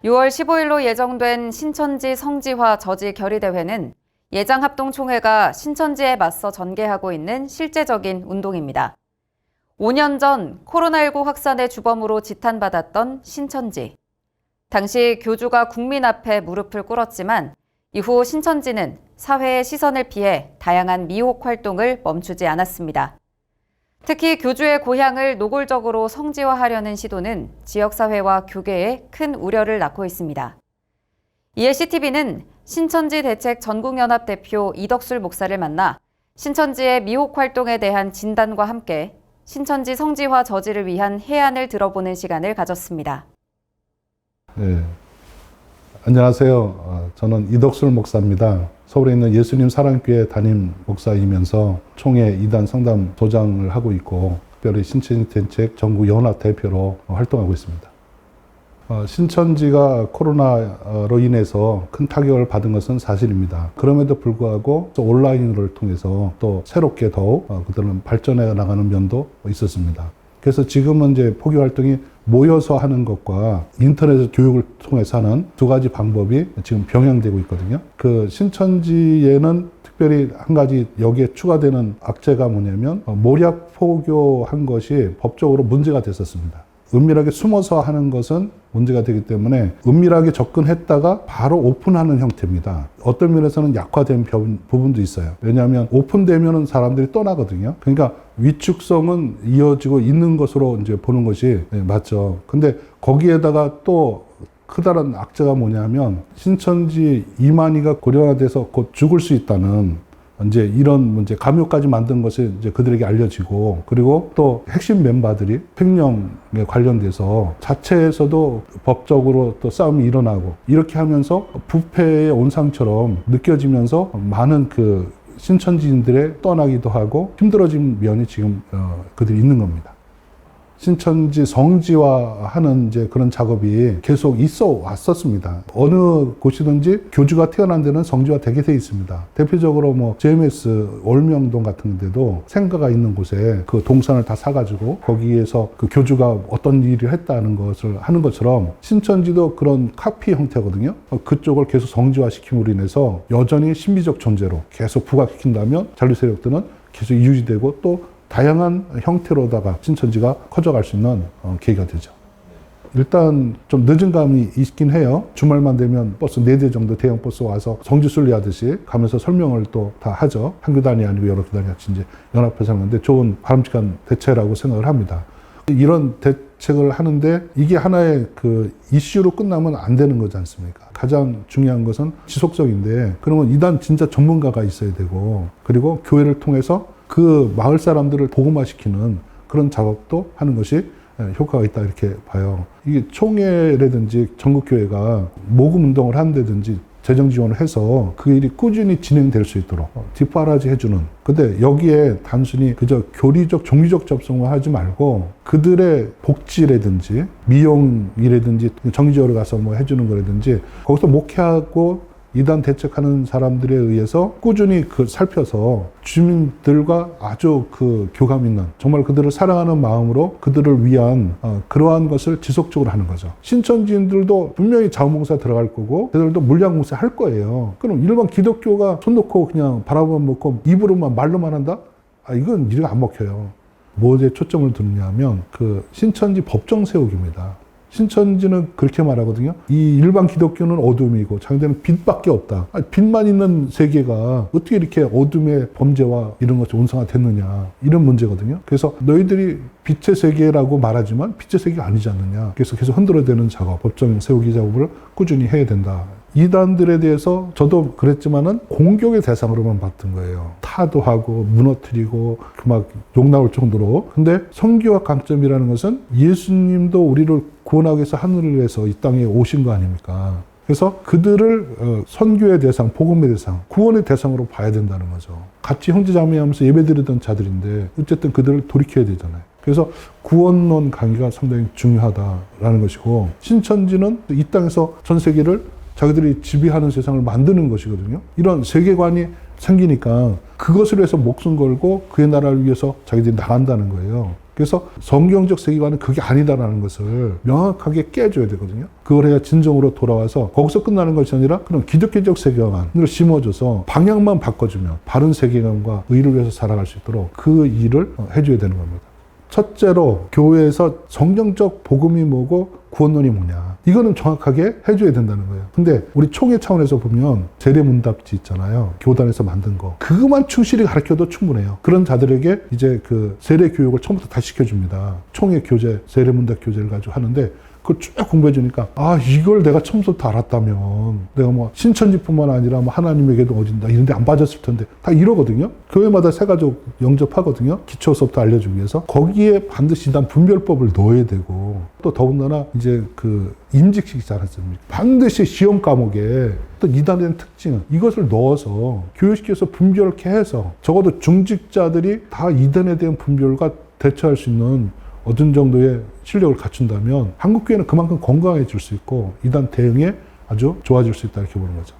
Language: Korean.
6월 15일로 예정된 신천지 성지화 저지 결의대회는 예장합동총회가 신천지에 맞서 전개하고 있는 실제적인 운동입니다. 5년 전 코로나19 확산의 주범으로 지탄받았던 신천지. 당시 교주가 국민 앞에 무릎을 꿇었지만 이후 신천지는 사회의 시선을 피해 다양한 미혹 활동을 멈추지 않았습니다. 특히 교주의 고향을 노골적으로 성지화하려는 시도는 지역사회와 교계에 큰 우려를 낳고 있습니다. 이에 CTV는 신천지 대책 전국연합 대표 이덕술 목사를 만나 신천지의 미혹 활동에 대한 진단과 함께 신천지 성지화 저지를 위한 해안을 들어보는 시간을 가졌습니다. 네. 안녕하세요. 저는 이덕술 목사입니다. 서울에 있는 예수님 사랑교회 담임 목사이면서 총회 이단 상담소장을 하고 있고 특별히 신천지 대책 전국연합 대표로 활동하고 있습니다. 신천지가 코로나로 인해서 큰 타격을 받은 것은 사실입니다. 그럼에도 불구하고 온라인을 통해서 또 새롭게 더욱 그들은 발전해 나가는 면도 있었습니다. 그래서 지금은 이제 포교 활동이 모여서 하는 것과 인터넷 교육을 통해서 하는 두 가지 방법이 지금 병행되고 있거든요. 그 신천지에는 특별히 한 가지 여기에 추가되는 악재가 뭐냐면 모략 포교한 것이 법적으로 문제가 됐었습니다. 은밀하게 숨어서 하는 것은 문제가 되기 때문에 은밀하게 접근했다가 바로 오픈하는 형태입니다. 어떤 면에서는 약화된 부분도 있어요. 왜냐하면 오픈되면은 사람들이 떠나거든요. 그러니까 위축성은 이어지고 있는 것으로 이제 보는 것이 맞죠. 근데 거기에다가 또 크다란 악재가 뭐냐면 신천지 이만희가 고령화돼서 곧 죽을 수 있다는 이제 이런 문제, 감옥까지 만든 것이 이제 그들에게 알려지고, 그리고 또 핵심 멤버들이 횡령에 관련돼서 자체에서도 법적으로 또 싸움이 일어나고, 이렇게 하면서 부패의 온상처럼 느껴지면서 많은 그 신천지인들의 떠나기도 하고 힘들어진 면이 지금 그들이 있는 겁니다. 신천지 성지화하는 이제 그런 작업이 계속 있어 왔었습니다. 어느 곳이든지 교주가 태어난 데는 성지화 되게 돼 있습니다. 대표적으로 뭐 JMS 올명동 같은 데도 생가가 있는 곳에 그 동산을 다 사가지고 거기에서 그 교주가 어떤 일을 했다는 것을 하는 것처럼 신천지도 그런 카피 형태거든요. 그쪽을 계속 성지화시킴으로 인해서 여전히 신비적 존재로 계속 부각시킨다면 잔류 세력들은 계속 유지되고 또 다양한 형태로다가 신천지가 커져갈 수 있는 계기가 되죠. 일단 좀 늦은 감이 있긴 해요. 주말만 되면 버스 4대 정도 대형 버스 와서 성지순례 하듯이 가면서 설명을 또 다 하죠. 한 교단이 아니고 여러 교단이 같이 이제 연합해서 하는데 좋은 바람직한 대체라고 생각을 합니다. 이런 대책을 하는데 이게 하나의 그 이슈로 끝나면 안 되는 거지 않습니까? 가장 중요한 것은 지속적인데, 그러면 이단 진짜 전문가가 있어야 되고, 그리고 교회를 통해서 그 마을 사람들을 복음화시키는 그런 작업도 하는 것이 효과가 있다 이렇게 봐요. 이게 총회라든지 전국교회가 모금 운동을 한다든지 재정 지원을 해서 그 일이 꾸준히 진행될 수 있도록 뒷바라지 해주는. 근데 여기에 단순히 그저 교리적, 종교적 접근을 하지 말고 그들의 복지라든지 미용이라든지 정기적으로 가서 뭐 해주는 거라든지 거기서 목회하고 이단 대책하는 사람들에 의해서 꾸준히 그 살펴서 주민들과 아주 그 교감 있는, 정말 그들을 사랑하는 마음으로 그들을 위한 그러한 것을 지속적으로 하는 거죠. 신천지인들도 분명히 자원봉사 들어갈 거고 그들도 물량봉사 할 거예요. 그럼 일반 기독교가 손 놓고 그냥 바라보만 먹고 입으로만 말로만 한다? 이건 이래가 안 먹혀요. 뭐에 초점을 두느냐면 그 신천지 법정 세우기입니다. 신천지는 그렇게 말하거든요. 이 일반 기독교는 어둠이고 자기들은 빛밖에 없다. 빛만 있는 세계가 어떻게 이렇게 어둠의 범죄와 이런 것이 온상화됐느냐, 이런 문제거든요. 그래서 너희들이 빛의 세계라고 말하지만 빛의 세계가 아니지 않느냐. 그래서 계속 흔들어대는 작업, 법정 세우기 작업을 꾸준히 해야 된다. 이단들에 대해서 저도 그랬지만은 공격의 대상으로만 봤던 거예요. 타도하고 무너뜨리고 막 욕 나올 정도로. 근데 성교와 강점이라는 것은 예수님도 우리를 구원하기 위해서 하늘에서 이 땅에 오신 거 아닙니까? 그래서 그들을 선교의 대상, 복음의 대상, 구원의 대상으로 봐야 된다는 거죠. 같이 형제자매하면서 예배드리던 자들인데 어쨌든 그들을 돌이켜야 되잖아요. 그래서 구원론 강의가 상당히 중요하다라는 것이고, 신천지는 이 땅에서 전 세계를 자기들이 지배하는 세상을 만드는 것이거든요. 이런 세계관이 생기니까 그것을 위해서 목숨 걸고 그의 나라를 위해서 자기들이 나간다는 거예요. 그래서 성경적 세계관은 그게 아니다라는 것을 명확하게 깨줘야 되거든요. 그걸 해야 진정으로 돌아와서 거기서 끝나는 것이 아니라 그런 기독교적 세계관을 심어줘서 방향만 바꿔주면 바른 세계관과 의를 위해서 살아갈 수 있도록 그 일을 해줘야 되는 겁니다. 첫째로 교회에서 성경적 복음이 뭐고 구원론이 뭐냐, 이거는 정확하게 해줘야 된다는 거예요. 근데 우리 총회 차원에서 보면 세례문답지 있잖아요. 교단에서 만든 거, 그것만 충실히 가르쳐도 충분해요. 그런 자들에게 이제 그 세례 교육을 처음부터 다시 시켜줍니다. 총회 교재, 세례문답 교재를 가지고 하는데 그걸 쭉 공부해주니까, 아, 이걸 내가 처음부터 알았다면 내가 뭐 신천지뿐만 아니라 뭐 하나님에게도 어딘다 이런 데 안 빠졌을 텐데, 다 이러거든요. 교회마다 새가족 영접하거든요. 기초 수업도 알려주기 위해서. 거기에 반드시 이단 분별법을 넣어야 되고, 또 더군다나 이제 그 임직식 있지 않습니까? 반드시 시험 과목에 또 이단에 대한 특징, 이것을 넣어서 교육시켜서 분별케 해서 적어도 중직자들이 다 이단에 대한 분별과 대처할 수 있는 어떤 정도의 실력을 갖춘다면 한국교회는 그만큼 건강해질 수 있고 이단 대응에 아주 좋아질 수 있다, 이렇게 보는 거죠.